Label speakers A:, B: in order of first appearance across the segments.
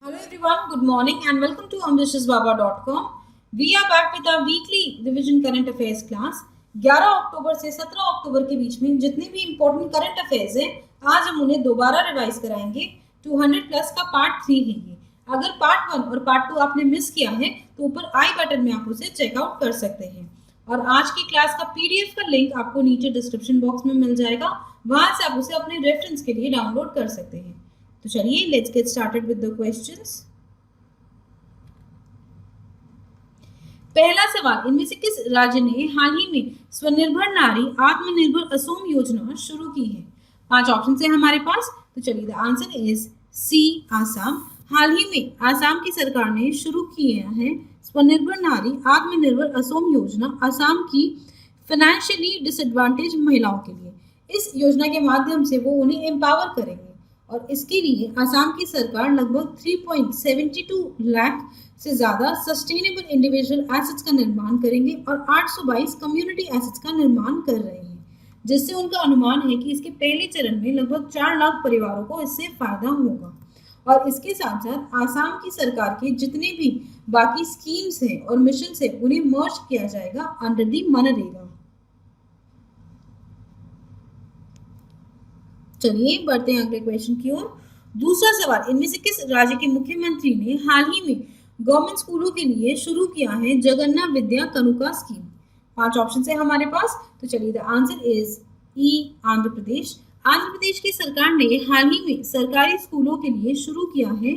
A: Hello everyone, good morning and welcome to ambitiousbaba.com. We are back with our weekly revision current affairs class. 11 अक्टूबर से 17 अक्टूबर के बीच में जितने भी important current affairs हैं आज हम उन्हें दोबारा रिवाइज कराएंगे। 200 प्लस का पार्ट 3 है ये। अगर पार्ट 1 और पार्ट 2 आपने मिस किया है तो ऊपर आई बटन में आप उसे चेकआउट कर सकते हैं। और आज की क्लास का पीडीएफ का लिंक आपको नीचे डिस्क्रिप्शन बॉक्स में मिल जाएगा, वहां से आप उसे अपने रेफरेंस के लिए डाउनलोड कर सकते हैं। तो चलिए let's get started with the questions. पहला सवाल, इनमें से किस राज्य ने हाल ही में स्वनिर्भर नारी आत्मनिर्भर असोम योजना शुरू की है? 5 ऑप्शन है हमारे पास। तो चलिए the answer is C, Assam. हाल ही में आसाम की सरकार ने शुरू किया है स्वनिर्भर नारी आत्मनिर्भर असोम योजना, आसाम की फाइनेंशियली डिसएडवांटेज महिलाओं के लिए। इस योजना के माध्यम से वो उन्हें एम्पावर करेंगे और इसके लिए आसाम की सरकार लगभग 3.72 लाख से ज़्यादा सस्टेनेबल इंडिविजुअल एसेट्स का निर्माण करेंगे और 822 कम्युनिटी एसेट्स का निर्माण कर रहे हैं, जिससे उनका अनुमान है कि इसके पहले चरण में लगभग 4 लाख परिवारों को इससे फायदा होगा। और इसके साथ साथ आसाम की सरकार के जितने भी बाकी स्कीम्स हैं और मिशन हैं उन्हें मर्ज किया जाएगा अंडर दी मनरेगा। चलिए बढ़ते हैं अगले क्वेश्चन की ओर। दूसरा सवाल, इनमें से किस राज्य के मुख्यमंत्री ने हाल ही में गवर्नमेंट स्कूलों के लिए शुरू किया है जगन्ना विद्या कनुका स्कीम? 5 ऑप्शन है हमारे पास। तो चलिए द आंसर इज ई, आंध्र प्रदेश। आंध्र प्रदेश की सरकार ने हाल ही में सरकारी स्कूलों के लिए शुरू किया है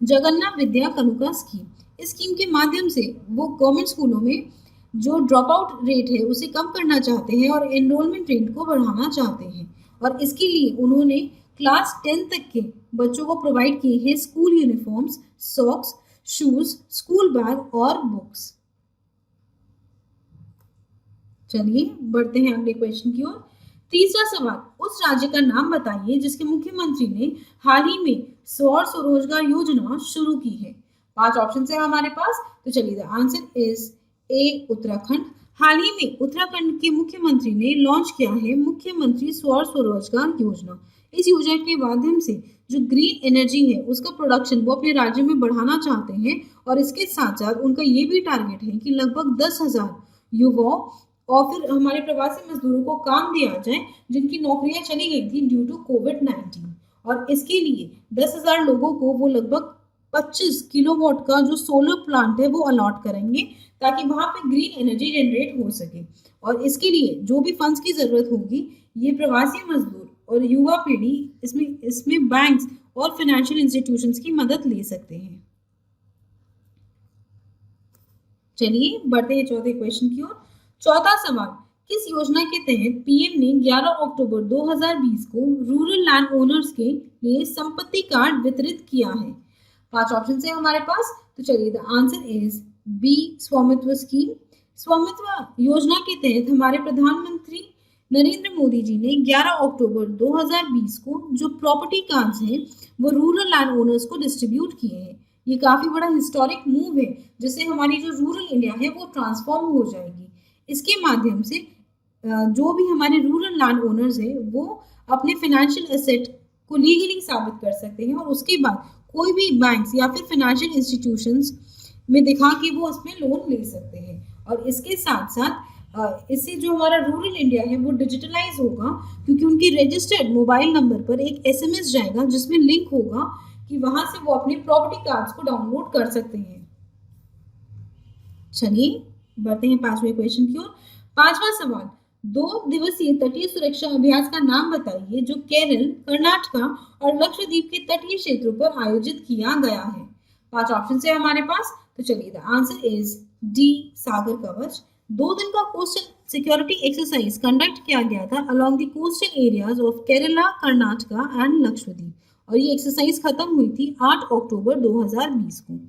A: जगन्ना विद्या कनुका स्कीम। इस स्कीम के माध्यम से वो गवर्नमेंट स्कूलों में जो ड्रॉप आउट रेट है उसे कम करना चाहते हैं और एनरोलमेंट रेट को बढ़ाना चाहते हैं। और इसके लिए उन्होंने क्लास 10 तक के बच्चों को प्रोवाइड किए हैं school uniforms, socks, shoes, school bag और बुक्स। चलिए बढ़ते हैं अगले क्वेश्चन की ओर। तीसरा सवाल, उस राज्य का नाम बताइए जिसके मुख्यमंत्री ने हाल ही में सौर स्वरोजगार योजना शुरू की है। 5 ऑप्शन है हमारे पास। तो चलिए the answer is A, Uttarakhand. हाल ही में उत्तराखंड के मुख्यमंत्री ने लॉन्च किया है मुख्यमंत्री सौर स्वरोजगार योजना। इस योजना के माध्यम से जो ग्रीन एनर्जी है उसका प्रोडक्शन वो अपने राज्य में बढ़ाना चाहते हैं और इसके साथ साथ उनका ये भी टारगेट है कि लगभग 10,000 युवाओं और फिर हमारे प्रवासी मजदूरों को काम दिया जाए जिनकी नौकरियां चली गई थी ड्यू टू कोविड-19। और इसके लिए 10,000 लोगों को वो लगभग 25 किलोवाट का जो सोलर प्लांट है वो अलॉट करेंगे ताकि वहां पे ग्रीन एनर्जी जनरेट हो सके। और इसके लिए जो भी फंड्स की जरूरत होगी ये प्रवासी मजदूर और युवा पीढ़ी इसमें बैंक्स और फाइनेंशियल इंस्टीट्यूशंस की मदद ले सकते हैं। चलिए बढ़ते हैं चौथे क्वेश्चन की ओर। चौथा सवाल, किस योजना के तहत पीएम ने 11 अक्टूबर 2020 को रूरल लैंड ओनर्स के लिए संपत्ति कार्ड वितरित किया है? 5 ऑप्शन है हमारे पास। तो चलिए द आंसर इज बी, स्वामित्व स्कीम। स्वामित्व योजना के तहत हमारे प्रधानमंत्री नरेंद्र मोदी जी ने 11 अक्टूबर 2020 को जो प्रॉपर्टी कार्ड्स हैं वो रूरल लैंड ओनर्स को डिस्ट्रीब्यूट किए हैं। ये काफी बड़ा हिस्टोरिक मूव है जिससे हमारी जो रूरल इंडिया है वो ट्रांसफॉर्म हो जाएगी। इसके माध्यम से जो भी हमारे रूरल लैंड ओनर्स है वो अपने फाइनेंशियल एसेट को लीगली साबित कर सकते हैं और उसके बाद कोई भी बैंक्स या फिर फाइनेंशियल इंस्टीट्यूशंस में दिखा के वो उसमें लोन ले सकते हैं। और इसके साथ साथ इससे जो हमारा रूरल इंडिया है वो डिजिटलाइज होगा क्योंकि उनकी रजिस्टर्ड मोबाइल नंबर पर एक एसएमएस जाएगा जिसमें लिंक होगा कि वहां से वो अपने प्रॉपर्टी कार्ड्स को डाउनलोड कर सकते हैं। चलिए बढ़ते हैं 5वें क्वेश्चन की ओर। 5वां सवाल, 2 दिवसीय तटीय सुरक्षा अभ्यास का नाम बताइए जो केरल, कर्नाटका और लक्षद्वीप के तटीय क्षेत्रों पर आयोजित किया गया है। 5 ऑप्शन है हमारे पास। तो चलिए द आंसर इज डी, सागर कवच। 2 दिन का कोस्टल सिक्योरिटी एक्सरसाइज कंडक्ट किया गया था along the coastal areas of Kerala, Karnataka and Lakshadweep और ये एक्सरसाइज खत्म हुई थी 8 अक्टूबर 2020 को।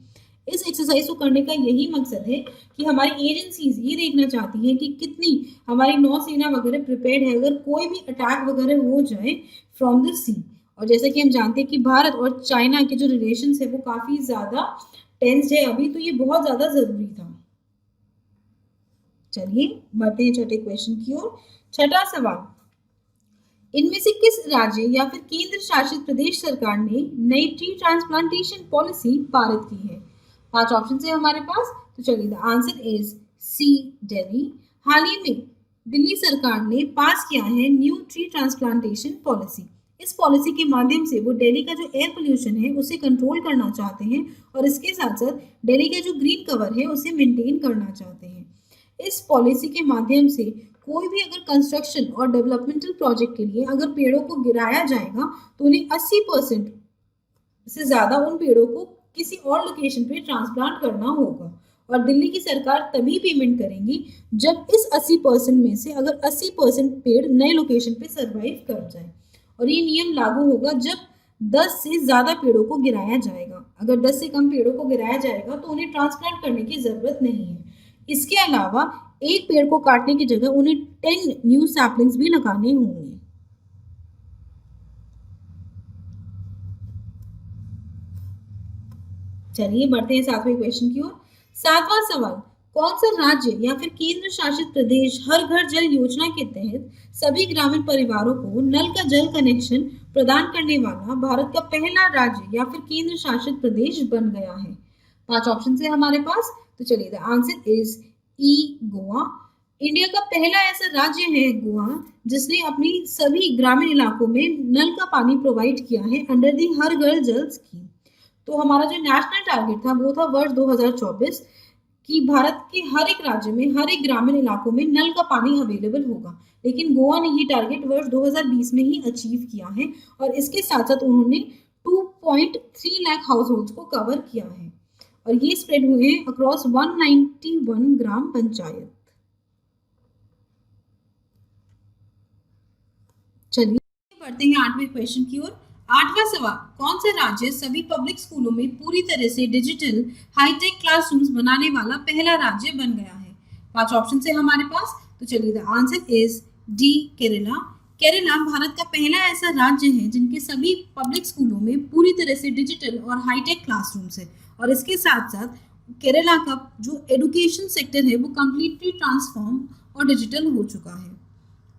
A: इस एक्सरसाइज को करने का यही मकसद है कि हमारी एजेंसीज ये देखना चाहती हैं कि कितनी हमारी नौसेना वगैरह प्रिपेयर्ड है अगर कोई भी अटैक वगैरह हो जाए फ्रॉम द सी। और जैसा कि हम जानते हैं कि भारत और चाइना के जो रिलेशंस है वो काफी ज्यादा टेंस्ड है अभी, तो ये बहुत ज्यादा जरूरी था। चलिए बढ़ते हैं छठे क्वेश्चन की ओर। छठा सवाल, इनमें से किस राज्य या फिर केंद्र शासित प्रदेश सरकार ने नई ट्री ट्रांसप्लांटेशन पॉलिसी पारित की है? 5 ऑप्शन है हमारे पास, तो चलिए the answer is C, Delhi. हाल ही में दिल्ली सरकार ने पास किया है न्यू ट्री ट्रांसप्लांटेशन पॉलिसी। इस पॉलिसी के माध्यम से वो दिल्ली का जो एयर पोल्यूशन है उसे कंट्रोल करना चाहते हैं और इसके साथ साथ दिल्ली का जो ग्रीन कवर है उसे मेंटेन करना चाहते हैं। इस पॉलिसी के माध्यम से कोई भी अगर कंस्ट्रक्शन और डेवलपमेंटल प्रोजेक्ट के लिए अगर पेड़ों को गिराया जाएगा तो उन्हें 80% से ज़्यादा उन पेड़ों को किसी और लोकेशन पे ट्रांसप्लांट करना होगा और दिल्ली की सरकार तभी पेमेंट करेंगी जब इस 80% में से अगर 80% पेड़ नए लोकेशन पे सरवाइव कर जाए और ये नियम लागू होगा जब 10 से ज़्यादा पेड़ों को गिराया जाएगा। अगर 10 से कम पेड़ों को गिराया जाएगा तो उन्हें ट्रांसप्लांट करने की ज़रूरत नहीं है। इसके अलावा एक पेड़ को काटने की जगह उन्हें 10 न्यू सैपलिंग्स भी लगाने होंगे। चलिए बढ़ते हैं 7वें क्वेश्चन की ओर। 7वां सवाल, कौन सा राज्य या फिर केंद्र शासित प्रदेश हर घर जल योजना के तहत सभी ग्रामीण परिवारों को नल का जल कनेक्शन प्रदान करने वाला भारत का पहला राज्य या फिर केंद्र शासित प्रदेश बन गया है? 5 ऑप्शन है हमारे पास, तो चलिए the answer is E, Goa. India का पहला ऐसा राज्य है गोवा जिसने अपनी सभी ग्रामीण इलाकों में नल का पानी प्रोवाइड किया है अंडर दी हर घर जल स्कीम। तो हमारा जो नेशनल टारगेट था वो था वर्ष 2024 कि भारत के हर एक राज्य में हर एक ग्रामीण इलाकों में नल का पानी अवेलेबल होगा, लेकिन गोवा ने ये टारगेट वर्ष 2020 में ही अचीव किया है और इसके साथ साथ उन्होंने 2.3 लाख हाउस होल्ड्स को कवर किया है और ये स्प्रेड हुए हैं अक्रॉस 191 ग्राम पंचायत। चलिए बढ़ते हैं 8वें क्वेश्चन की ओर। 8वां सवाल, कौन सा राज्य सभी पब्लिक स्कूलों में पूरी तरह से डिजिटल हाईटेक क्लासरूम्स बनाने वाला पहला राज्य बन गया है? 5 ऑप्शन है हमारे पास, तो चलिए the answer is D, Kerala. Kerala Bharat का पहला ऐसा राज्य है जिनके सभी पब्लिक स्कूलों में पूरी तरह से डिजिटल और हाईटेक क्लासरूम्स है और इसके साथ साथ केरला का जो एजुकेशन सेक्टर है वो कम्प्लीटली ट्रांसफॉर्म और डिजिटल हो चुका है।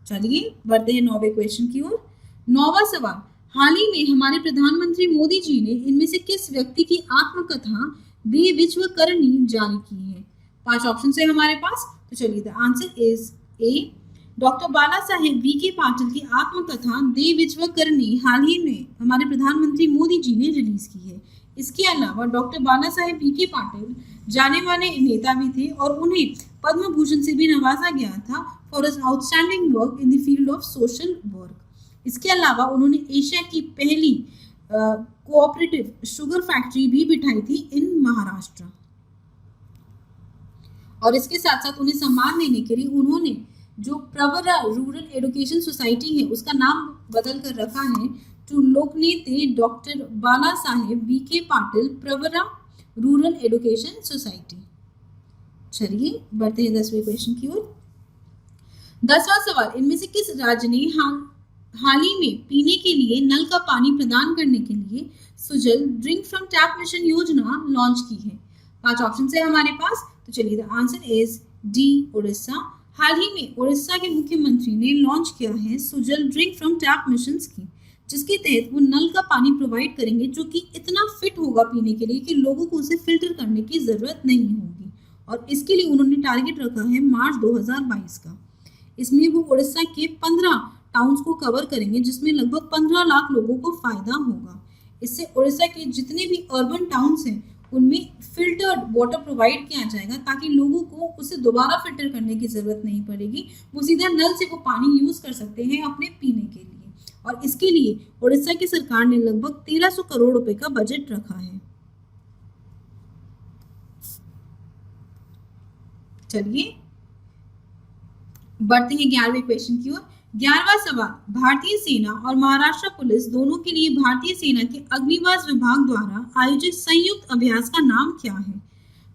A: चलिए बढ़ते हैं 9वें क्वेश्चन की ओर। 9वां सवाल, हाल ही में हमारे प्रधानमंत्री मोदी जी ने इनमें से किस व्यक्ति की आत्मकथा दे विश्वकर्णी जारी की है? 5 ऑप्शन है हमारे पास, तो चलिए the answer is A, doctor Bala Saheb VK Patil की आत्मकथा दे विश्वकर्णी हाल ही में हमारे प्रधानमंत्री मोदी जी ने रिलीज की है। इसके अलावा डॉक्टर बाला साहेब वीके पाटिल जाने माने नेता भी थे और उन्हें पद्म भूषण से भी नवाजा गया था for his outstanding work in the field of social work. इसके अलावा उन्होंने एशिया की पहली कोऑपरेटिव शुगर फैक्ट्री भी बिठाई थी इन महाराष्ट्र और इसके साथ साथ उन्हें सम्मान देने के लिए उन्होंने जो प्रवरा रूरल एजुकेशन सोसाइटी है उसका नाम बदल कर रखा है to Loknete doctor Bala Saheb VK Patil Pravara rural education society. चलिए बढ़ते हैं 10वें क्वेश्चन की ओर। 10वां सवाल, इनमें से किस राज्य ने हाल ही में पीने के लिए नल का पानी प्रदान करने के लिए Sujal drink from tap mission योजना लॉन्च की है? 5 ऑप्शन है हमारे पास, तो चलिए the answer is D, Orissa. हाल ही में उड़ीसा के मुख्यमंत्री ने लॉन्च किया है Sujal drink from tap mission scheme, जिसके तहत वो नल का पानी प्रोवाइड करेंगे जो कि इतना फिट होगा पीने के लिए कि लोगों को उसे फिल्टर करने की जरूरत नहीं होगी और इसके लिए उन्होंने टारगेट रखा है मार्च 2022 का। इसमें वो उड़ीसा के 15 टाउन्स को कवर करेंगे जिसमें लगभग 15 लाख लोगों को फायदा होगा। इससे उड़ीसा के जितने भी अर्बन टाउन्स हैं उनमें फिल्टर्ड वाटर प्रोवाइड किया जाएगा ताकि लोगों को उसे दोबारा फिल्टर करने की जरूरत नहीं पड़ेगी, वो सीधा नल से वो पानी यूज कर सकते हैं अपने पीने के लिए और इसके लिए उड़ीसा की सरकार ने लगभग 1300 करोड़ रुपए का बजट रखा है। चलिए बढ़ते हैं 11वें क्वेश्चन की ओर। 11वां सवाल, भारतीय सेना और महाराष्ट्र पुलिस दोनों के लिए भारतीय सेना के अग्निबाज विभाग द्वारा आयोजित संयुक्त अभ्यास का नाम क्या है?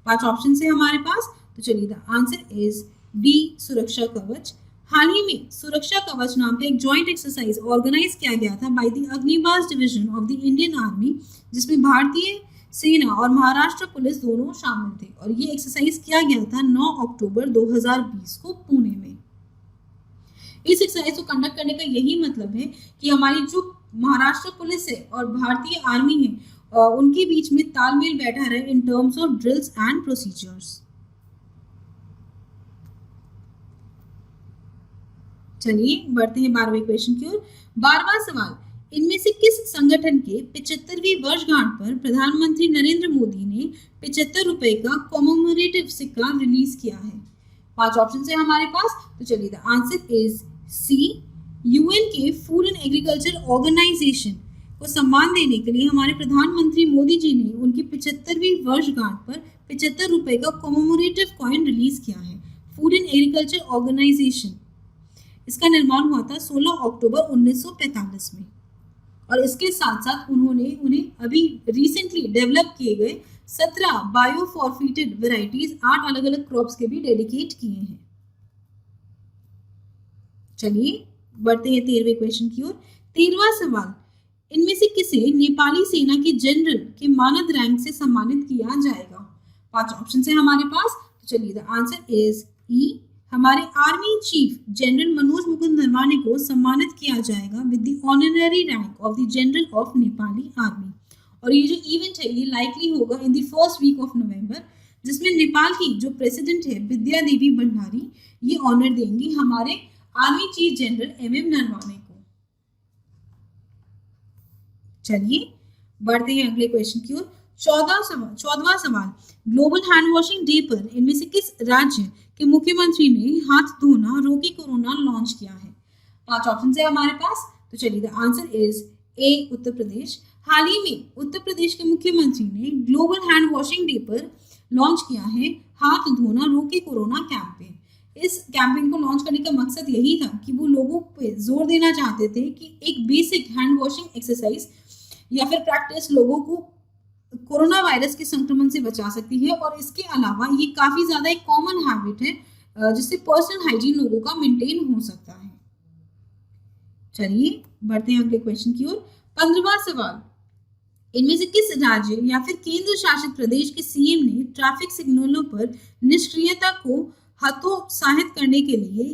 A: 5 ऑप्शन है हमारे पास, तो चलिए द आंसर इज बी, सुरक्षा कवच। हाल ही में सुरक्षा कवच नाम का एक जॉइंट एक्सरसाइज ऑर्गेनाइज किया गया था by the Agnibaaz division of the Indian army, जिसमें भारतीय सेना और महाराष्ट्र पुलिस दोनों शामिल थे और ये एक्सरसाइज किया गया था 9 अक्टूबर 2020 को पुणे में। इस एक्सरसाइज को कंडक्ट करने का यही मतलब है कि हमारी जो महाराष्ट्र पुलिस है और भारतीय आर्मी है उनके बीच में तालमेल बैठा रहे in terms of drills and procedures. चलिए बढ़ते हैं 12वें क्वेश्चन की ओर। 12वां सवाल, इनमें से किस संगठन के 75वीं वर्षगांठ पर प्रधानमंत्री नरेंद्र मोदी ने 75 रुपए का कॉमेमोरेटिव सिक्का रिलीज किया है? 5 ऑप्शन है हमारे पास, तो चलिए the answer is C. UN के फूड एंड एग्रीकल्चर ऑर्गेनाइजेशन को सम्मान देने के लिए हमारे प्रधानमंत्री मोदी जी ने उनकी 75वीं वर्षगांठ पर 75 रुपए का कॉमेमोरेटिव कॉइन रिलीज किया है। फूड एंड एग्रीकल्चर ऑर्गेनाइजेशन, इसका निर्माण हुआ था 16 अक्टूबर 1945 में और इसके साथ साथ उन्होंने उन्हें अभी रिसेंटली डेवलप किए गए 17 बायोफॉर्फिटेड वेराइटीज 8 अलग अलग क्रॉप्स के भी डेडिकेट किए हैं। चलिए बढ़ते हैं 13वें क्वेश्चन की ओर। 13वां सवाल, इनमें से किसे नेपाली सेना के जनरल के मानद रैंक से सम्मानित किया जाएगा? 5 ऑप्शन है हमारे पास, तो चलिए द आंसर इज ई। हमारे army chief general Manoj Mukund Naravane को सम्मानित किया जाएगा with the honorary rank of the general of Nepali army. और ये जो इवेंट है ये लाइकली होगा in the first week of November, जिसमें नेपाल की जो प्रेसिडेंट है विद्या देवी भंडारी ये ऑनर देंगी हमारे army chief general MM Naravane को। चलिए बढ़ते हैं अगले क्वेश्चन की ओर। 14वां सवाल, ग्लोबल हैंड वॉशिंग डे पर इनमें से किस राज्य के मुख्यमंत्री ने हाथ धोना रोके कोरोना लॉन्च किया है? 5 ऑप्शन है हमारे पास, तो चलिए द आंसर इज ए उत्तर प्रदेश। हाल ही में उत्तर प्रदेश के मुख्यमंत्री ने ग्लोबल हैंड वॉशिंग डे पर लॉन्च किया है हाथ धोना रोके कोरोना कैंपेन। इस कैंपेन को लॉन्च करने का मकसद यही था कि वो लोगों पे जोर देना चाहते थे कि एक बेसिक हैंड वॉशिंग एक्सरसाइज या फिर प्रैक्टिस लोगों को कोरोना वायरस के संक्रमण से बचा सकती है और इसके अलावा ये काफी ज्यादा एक कॉमन हैबिट है जिससे पर्सनल हाइजीन लोगों का मेंटेन हो सकता है। चलिए बढ़ते हैं अगले क्वेश्चन की ओर। 15वां सवाल, इनमें से किस राज्य या फिर केंद्र शासित प्रदेश के सीएम ने ट्रैफिक सिग्नलों पर निष्क्रियता को हतोत्साहित करने के लिए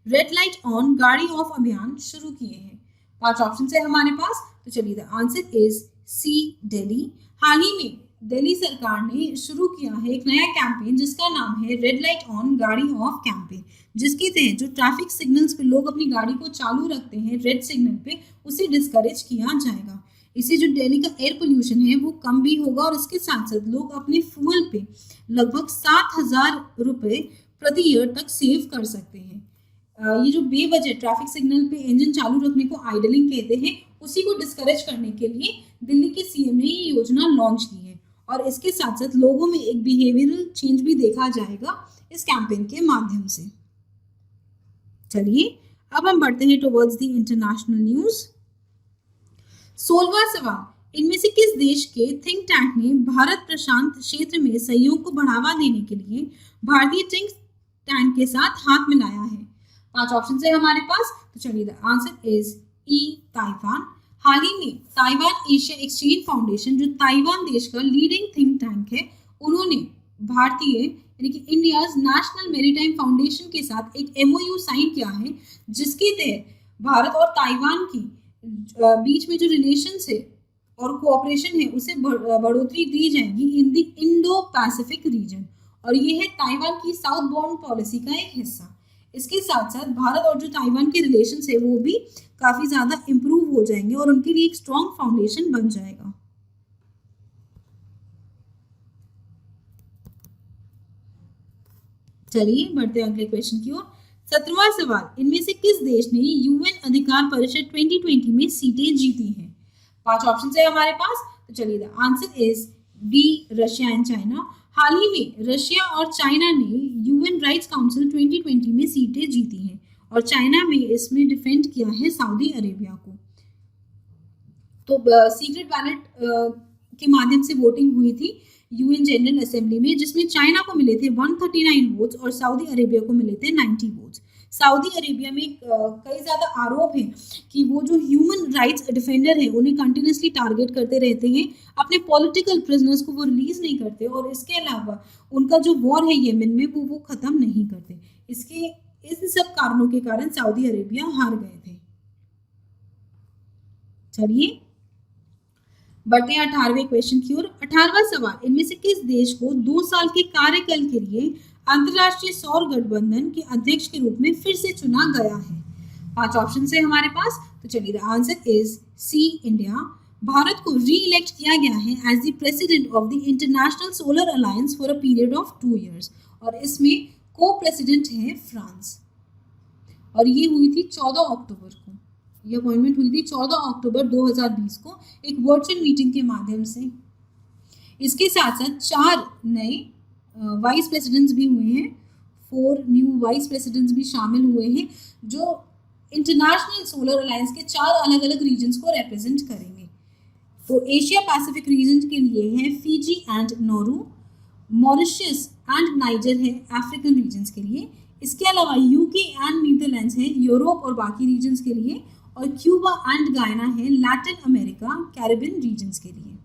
A: रेड लाइट ऑन गाड़ी ऑफ अभियान शुरू किए हैं? 5 ऑप्शन है हमारे पास, तो चलिए the answer is C Delhi. हाल ही में दिल्ली सरकार ने शुरू किया है एक नया कैंपेन जिसका नाम है रेड लाइट ऑन गाड़ी ऑफ कैंपेन, जिसके तहत जो ट्रैफिक सिग्नल्स पे लोग अपनी गाड़ी को चालू रखते हैं रेड सिग्नल पे उसे डिस्करेज किया जाएगा। इससे जो दिल्ली का एयर पोल्यूशन है वो कम भी होगा और इसके साथ साथ लोग अपने फ्यूल पे लगभग 7,000 रुपये प्रति ईयर तक सेव कर सकते हैं। ये जो बेवजह ट्रैफिक सिग्नल पे इंजन चालू रखने को आइडलिंग कहते हैं उसी को डिस्करेज करने के लिए दिल्ली के सीएम ने ये योजना लॉन्च की है और इसके साथ साथ लोगों में एक बिहेवियरल चेंज भी देखा जाएगा इस कैंपेन के माध्यम से। चलिए अब हम बढ़ते हैं टुवर्ड्स द इंटरनेशनल न्यूज। 16वां सवाल, इनमें से किस देश के थिंक टैंक ने भारत प्रशांत क्षेत्र में सहयोग को बढ़ावा देने के लिए भारतीय थिंक टैंक के साथ हाथ मिलाया है? 5 ऑप्शन है हमारे पास, तो चलिए the answer is E Taiwan. हाल ही में ताइवान एशिया एक्सचेंज फाउंडेशन जो ताइवान देश का लीडिंग थिंक टैंक है उन्होंने भारतीय यानी कि इंडियाज नेशनल मैरीटाइम फाउंडेशन के साथ एक एमओयू साइन किया है जिसके तहत भारत और ताइवान की बीच में जो रिलेशंस है और कोऑपरेशन है उसे बढ़ोतरी दी जाएगी in the Indo Pacific region और ये है ताइवान की साउथ बाउंड पॉलिसी का एक हिस्सा। इसके साथ साथ भारत और जो ताइवान के रिलेशंस है वो भी काफी ज्यादा इंप्रूव हो जाएंगे और उनके लिए एक स्ट्रॉन्ग फाउंडेशन बन जाएगा। चलिए बढ़ते हैं अगले क्वेश्चन की ओर। 17वां सवाल, इनमें से किस देश ने यूएन अधिकार परिषद 2020 में सीटें जीती हैं? 5 ऑप्शन है हमारे पास, तो चलिए the answer is B Russia and China. हाल ही में रशिया और चाइना ने यूएन राइट्स काउंसिल 2020 में सीटें जीती हैं और चाइना में इसमें डिफेंड किया है सऊदी अरेबिया को। तो सीक्रेट बैलेट के माध्यम से वोटिंग हुई थी यूएन जनरल असेंबली में जिसमें चाइना को मिले थे 139 वोट्स और सऊदी अरेबिया को मिले थे 90 वोट्स। सऊदी अरेबिया में कई ज़्यादा आरोप हैं कि वो जो ह्यूमन राइट्स डिफेंडर है उन्हें कंटिन्यूसली टारगेट करते रहते हैं, अपने पॉलिटिकल प्रिजनर्स को वो रिलीज नहीं करते और इसके अलावा उनका जो वॉर है येमेन में वो ख़त्म नहीं करते। इसके इन सब कारणों के कारण सऊदी अरेबिया हार गए थे। चलिए बढ़ते हैं 18वें क्वेश्चन की ओर। 18वां सवाल, इनमें से किस देश को 2 साल के कार्यकाल के लिए अंतरराष्ट्रीय सौर गठबंधन के अध्यक्ष के रूप में फिर से चुना गया है? 5 ऑप्शन है हमारे पास, तो चलिए the answer is C, India. Bharat को री इलेक्ट किया गया है as the president of the international solar alliance for a period of 2 years, और इसमें को प्रेसिडेंट है फ्रांस, और ये हुई थी 14 अक्टूबर को। ये अपॉइंटमेंट हुई थी 14 अक्टूबर 2020 को एक वर्चुअल मीटिंग के माध्यम से। इसके साथ साथ 4 नए वाइस प्रेसिडेंट्स भी हुए हैं, 4 न्यू वाइस प्रेसिडेंट्स भी शामिल हुए हैं जो इंटरनेशनल सोलर अलायंस के 4 अलग अलग रीजन्स को रिप्रेजेंट करेंगे। तो एशिया पैसिफिक रीजन के लिए है Fiji and Nauru, Mauritius and niger है अफ्रीकन रीजन्स के लिए। इसके अलावा यूके एंड नीदरलैंड्स है यूरोप और बाकी रीजन्स के लिए, और क्यूबा एंड गायना है लैटिन अमेरिका कैरिबियन रीजन्स के लिए।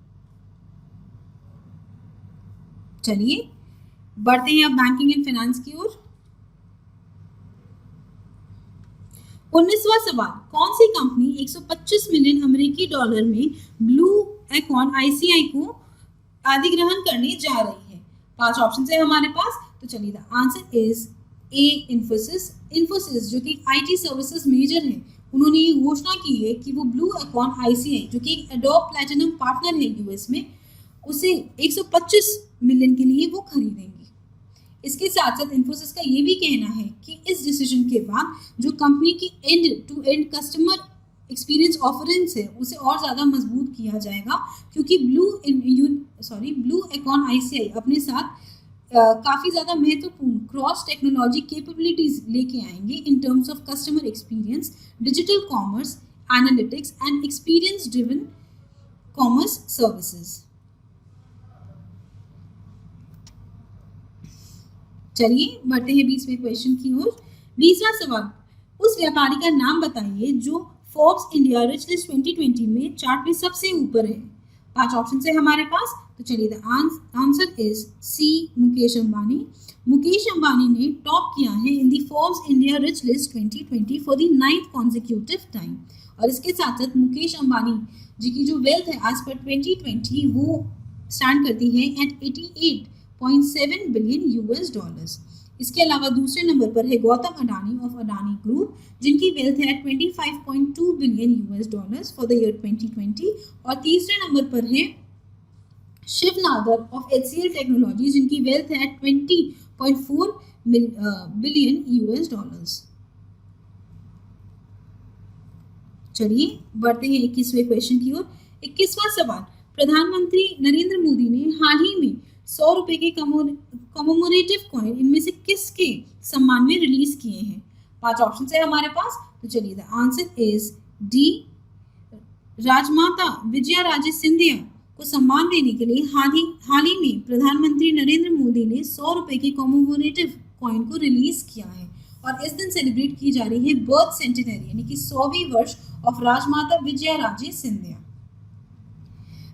A: चलिए बढ़ते हैं अब बैंकिंग एंड फाइनेंस की ओर। 19वां सवाल, कौन सी कंपनी 125 मिलियन अमेरिकी डॉलर में ब्लू एकॉन आईसीआई को अधिग्रहण करने जा रही है? 5 ऑप्शन है हमारे पास, तो चलिए द आंसर इज ए, इन्फोसिस। इन्फोसिस जो कि आईटी सर्विसेज मेजर है, उन्होंने ये घोषणा की है कि वो ब्लू एकॉन आईसीआई जो कि एक एडोब प्लैटिनम पार्टनर है यूएस में, उसे 125 मिलियन के लिए वो खरीदेंगे। इसके साथ साथ इन्फोसिस का ये भी कहना है कि इस डिसीजन के बाद जो कंपनी की end to end customer experience offerings है उसे और ज़्यादा मजबूत किया जाएगा, क्योंकि ब्लू एकॉन आईसीआई अपने साथ काफ़ी ज़्यादा महत्वपूर्ण क्रॉस टेक्नोलॉजी कैपेबिलिटीज लेके आएंगे in terms of customer experience, digital commerce, analytics and experience driven commerce services. चलिए बढ़ते हैं 20वें क्वेश्चन की ओर। 20वां सवाल, उस व्यापारी का नाम बताइए जो फोर्ब्स इंडिया रिच लिस्ट 2020 में चार्ट में सबसे ऊपर है। 5 ऑप्शन है हमारे पास, तो चलिए the answer is C, Mukesh Ambani. Mukesh Ambani ने टॉप किया है in the Forbes India rich list 2020 for the 9th consecutive time, और इसके साथ साथ मुकेश अंबानी जी की जो वेल्थ है एज पर 2020 वो स्टैंड करती है एट 88.7 बिलियन यूएस डॉलर्स। इसके अलावा दूसरे नंबर पर है गौतम अडानी ऑफ अडानी ग्रुप, जिनकी वेल्थ है 25.2 billion US dollars for the year 2020, और तीसरे नंबर पर है शिव नागर ऑफ एचसीएल टेक्नोलॉजी, जिनकी वेल्थ है 20.4 बिलियन यूएस डॉलर्स। चलिए बढ़ते हैं 21वें क्वेश्चन की ओर। 21वां सवाल, प्रधानमंत्री नरेंद्र मोदी ने हाल ही में 100 रुपए के कमोमोरेटिव कॉइन इनमें से किसके सम्मान में रिलीज किए हैं? 5 ऑप्शन है हमारे पास, तो चलिए द आंसर इज डी, राजमाता विजया राजे सिंधिया को सम्मान देने के लिए हाल ही में प्रधानमंत्री नरेंद्र मोदी ने 100 रुपए के कमोमोरेटिव कॉइन को रिलीज किया है, और इस दिन सेलिब्रेट की जा रही है बर्थ सेंटिनरी यानी कि 100वीं वर्ष ऑफ राजमाता विजया राजे सिंधिया।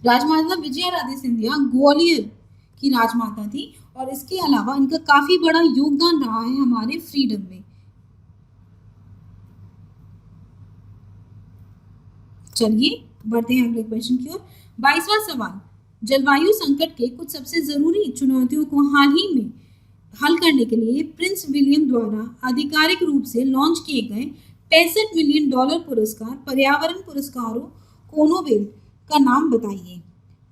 A: राजमाता विजया राजे सिंधिया ग्वालियर की राजमाता थी, और इसके अलावा इनका काफी बड़ा योगदान रहा है हमारे फ्रीडम में। चलिए बढ़ते हैं अगले क्वेश्चन की ओर। 22वां सवाल, जलवायु संकट के कुछ सबसे जरूरी चुनौतियों को हाल ही में हल करने के लिए प्रिंस विलियम द्वारा आधिकारिक रूप से लॉन्च किए गए $65 मिलियन पुरस्कार पर्यावरण पुरस्कारों कोनोवेल का नाम बताइए।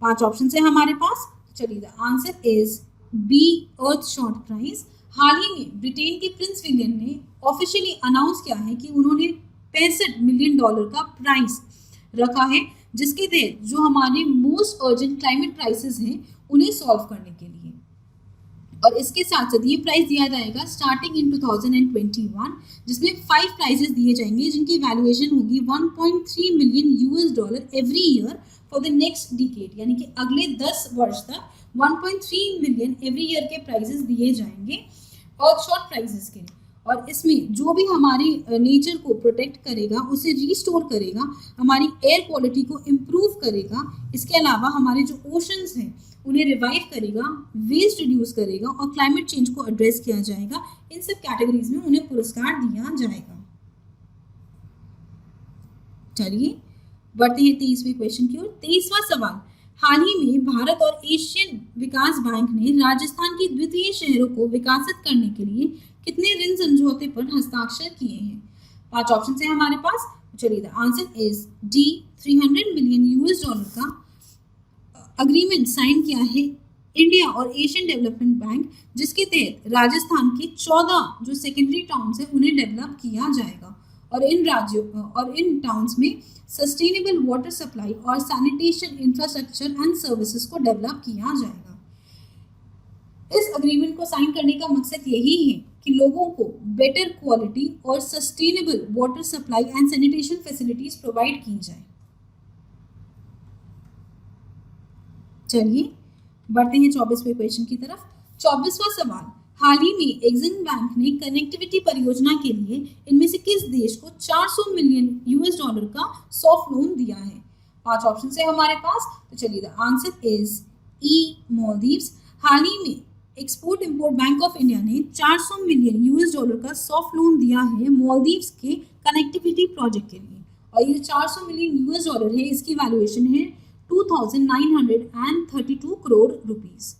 A: 5 ऑप्शन है हमारे पास, चलिए the answer is B, Earthshot prize. हाल ही में ब्रिटेन के प्रिंस विलियम ने ऑफिशियली अनाउंस किया है कि उन्होंने $65 मिलियन का प्राइस रखा है, जिसके तहत जो हमारे मोस्ट अर्जेंट क्लाइमेट क्राइसिस हैं उन्हें सॉल्व करने के लिए, और इसके साथ साथ ये प्राइस दिया जाएगा स्टार्टिंग इन 2021, जिसमें 5 प्राइजेस दिए जाएंगे जिनकी वैल्यूएशन होगी $1.3 million every year for the next decade, यानी कि अगले 10 वर्ष तक 1.3 मिलियन एवरी ईयर के प्राइजेस दिए जाएंगे अर्थ शॉट प्राइजेस के लिए। और इसमें जो भी हमारी नेचर को प्रोटेक्ट करेगा, उसे रिस्टोर करेगा, हमारी एयर क्वालिटी को इम्प्रूव करेगा, इसके अलावा हमारे जो ओशंस हैं उन्हें रिवाइव करेगा, वेस्ट रिड्यूस करेगा और क्लाइमेट चेंज को एड्रेस किया जाएगा। इन सब कैटेगरीज में उन्हें पुरस्कार दिया जाएगा। चलिए बढ़ते हैं 23वें क्वेश्चन की ओर। 23वां सवाल, हाल ही में भारत और एशियन विकास बैंक ने राजस्थान के द्वितीय शहरों को विकसित करने के लिए कितने ऋण समझौते पर हस्ताक्षर किए हैं? 5 ऑप्शन है हमारे पास। चलिए, the answer is D, $300 million का अग्रीमेंट साइन किया है इंडिया और एशियन डेवलपमेंट बैंक, जिसके तहत राजस्थान के 14 जो सेकेंडरी टाउन्स है उन्हें डेवलप किया जाएगा और इन राज्यों और इन टाउन्स में सस्टेनेबल वाटर सप्लाई और सैनिटेशन इंफ्रास्ट्रक्चर एंड सर्विसेज को डेवलप किया जाएगा। इस अग्रीमेंट को साइन करने का मकसद यही है कि लोगों को बेटर क्वालिटी और sustainable water supply and sanitation facilities provide की जाए। चलिए बढ़ते हैं 24वें क्वेश्चन की तरफ। 24वां सवाल, हाल ही में एक्सिम बैंक ने कनेक्टिविटी परियोजना के लिए इनमें से किस देश को $400 मिलियन का सॉफ्ट लोन दिया है? 5 ऑप्शन है हमारे पास। तो चलिए, द आंसर इज ई, मालदीव्स। हाल ही में export import bank of India ने $400 मिलियन का सॉफ्ट लोन दिया है मालदीव्स के कनेक्टिविटी प्रोजेक्ट के लिए और ये $400 मिलियन है। इसकी वैल्यूएशन है 2,932 करोड़ रुपीस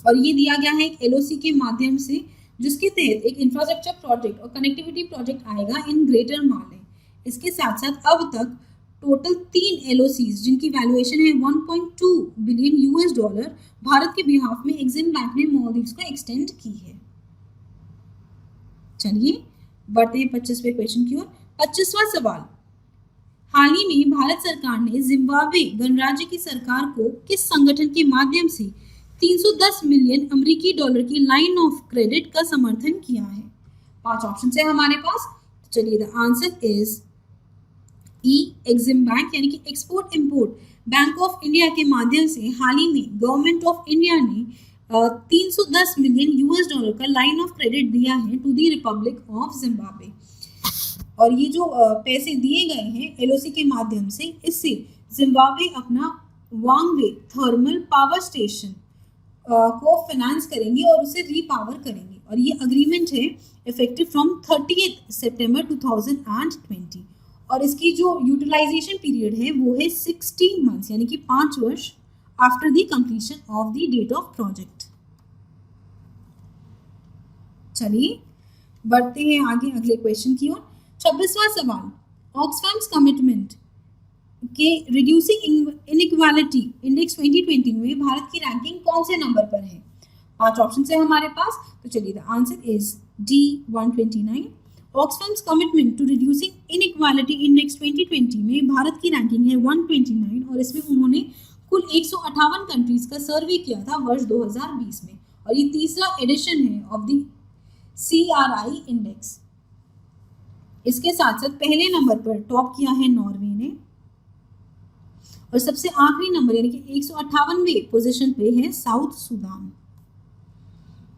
A: और ये दिया गया है एक एलओसी के माध्यम से, जिसके तहत एक इंफ्रास्ट्रक्चर प्रोजेक्ट और कनेक्टिविटी प्रोजेक्ट आएगा इन ग्रेटर माले। इसके साथ साथ अब तक टोटल 3 एलओसीज जिनकी वैल्यूएशन है $1.2 बिलियन भारत के बिहाफ में एक्सिम बैंक ने मालदीव्स को एक्सटेंड की है। चलिए बढ़ते हैं 25वें क्वेश्चन की ओर। 25वां सवाल, हाल ही में भारत सरकार ने जिम्बाब्वे गणराज्य की सरकार को किस संगठन के माध्यम से $310 मिलियन की लाइन ऑफ क्रेडिट का समर्थन किया है? 5 ऑप्शन है हमारे पास। चलिए, the answer is E, Exim bank यानी कि export import bank of India के माध्यम से हाल ही में गवर्नमेंट ऑफ इंडिया ने $310 मिलियन का लाइन ऑफ क्रेडिट दिया है to the republic of Zimbabwe और ये जो पैसे दिए गए हैं एलओसी के माध्यम से, इससे जिम्बाब्वे अपना वांगवे थर्मल पावर स्टेशन को फाइनेंस करेंगे और उसे रीपावर करेंगे और ये अग्रीमेंट है इफेक्टिव फ्रॉम 30 सितंबर 2020 और इसकी जो यूटिलाइजेशन पीरियड है वो है 60 मंथ्स यानी कि 5 वर्ष after the completion of the date of project. चलिए बढ़ते हैं आगे अगले क्वेश्चन की ओर। 26वां सवाल, ऑक्सफैम्स कमिटमेंट के रिड्यूसिंग इनइक्वालिटी इंडेक्स 2020 में भारत की रैंकिंग कौन से नंबर पर है? 5 ऑप्शन है हमारे पास। तो चलिए, the answer is D, 129। Oxfam's commitment to reducing inequality index 2020 में भारत की रैंकिंग है 129 और इसमें उन्होंने कुल 158 कंट्रीज का सर्वे किया था वर्ष 2020 में और ये तीसरा एडिशन है ऑफ द CRI इंडेक्स। इसके साथ साथ पहले नंबर पर टॉप किया है नॉर्वे ने और सबसे आखिरी नंबर यानी कि 158वें पोजीशन पे है साउथ सूडान।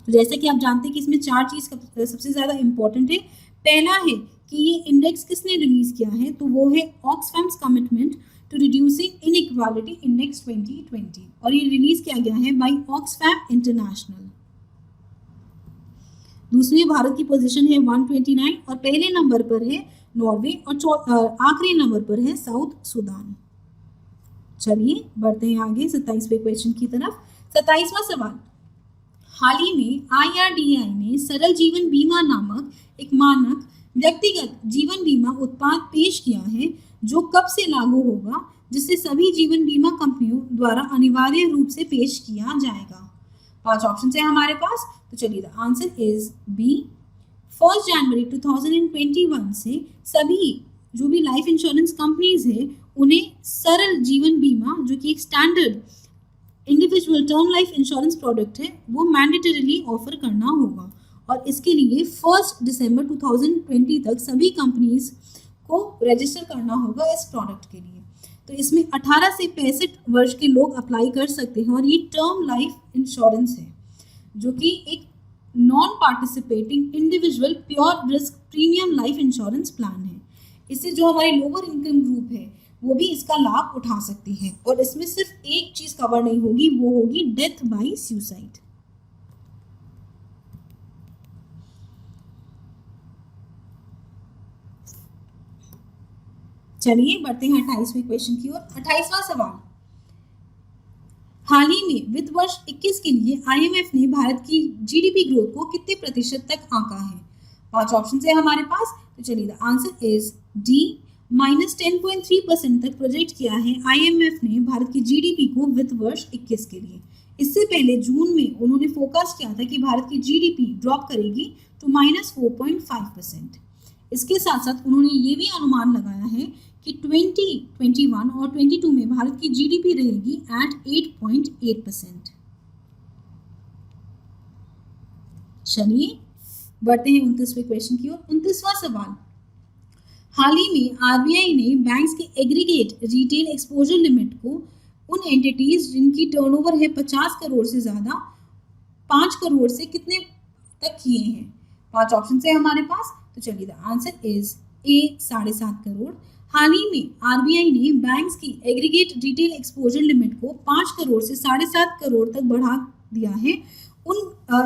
A: तो जैसा कि आप जानते हैं कि इसमें 4 चीज सबसे ज्यादा इंपॉर्टेंट है। पहला है कि ये इंडेक्स किसने रिलीज किया है, तो वो है Oxfam's commitment to reducing inequality index 2020 और ये रिलीज किया गया है बाय ऑक्सफैम इंटरनेशनल। दूसरी भारत की पोजीशन है 129 और पहले नंबर पर है नॉर्वे और आखिरी नंबर पर है साउथ सूडान। चलिए बढ़ते हैं आगे 27वें क्वेश्चन की तरफ। 27वां सवाल, हाल ही में IRDAI ने सरल जीवन बीमा नामक एक मानक व्यक्तिगत जीवन बीमा उत्पाद पेश किया है जो कब से लागू होगा, जिसे सभी जीवन बीमा कंपनियों द्वारा अनिवार्य रूप से पेश किया जाएगा? 5 ऑप्शन है हमारे पास। तो चलिए, द आंसर इज बी, 1 जनवरी 2021 से सभी जो भी लाइफ इंश्योरेंस कंपनीज है उन्हें सरल जीवन बीमा जो कि एक standard individual term life insurance product है वो मैंडेटरीली ऑफर करना होगा और इसके लिए 1 दिसंबर 2020 तक सभी कंपनीज को रजिस्टर करना होगा इस प्रोडक्ट के लिए। तो इसमें 18 से 65 वर्ष के लोग अप्लाई कर सकते हैं और ये टर्म लाइफ इंश्योरेंस है जो कि एक non participating individual pure risk premium life insurance plan है। इससे जो हमारे लोअर इनकम ग्रुप है वो भी इसका लाभ उठा सकती है। और इसमें सिर्फ एक चीज कवर नहीं होगी, वो होगी डेथ बाय सुसाइड। चलिए बढ़ते हैं 28वें क्वेश्चन की ओर। 28वां सवाल, हाल ही में वित्त वर्ष 21 के लिए आईएमएफ ने भारत की जीडीपी ग्रोथ को कितने प्रतिशत तक आंका है? 5 ऑप्शन है हमारे पास। तो चलिए द आंसर इज डी, -10.3% तक प्रोजेक्ट किया है आईएमएफ ने भारत की जीडीपी को वित्त वर्ष 21 के लिए। इससे पहले जून में उन्होंने फोकस किया था कि भारत की जीडीपी ड्रॉप करेगी टू -4.5%। इसके साथ साथ उन्होंने ये भी अनुमान लगाया है कि 2021 और 22 में भारत की जीडीपी रहेगी एट 8.8%। चलिए बढ़ते हैं 29वें क्वेश्चन की ओर। 29वां सवाल, हाल ही में आरबीआई ने बैंक्स के एग्रीगेट रिटेल एक्सपोजर लिमिट को उन एंटिटीज जिनकी टर्नओवर है 50 करोड़ से ज्यादा 5 करोड़ से कितने तक किए हैं? 5 ऑप्शन है हमारे पास। तो चलिए the answer is A, 7.5 crore. हाल ही में आरबीआई ने बैंक्स की एग्रीगेट रिटेल एक्सपोजर लिमिट को 5 करोड़ से 7.5 करोड़ तक बढ़ा दिया है उन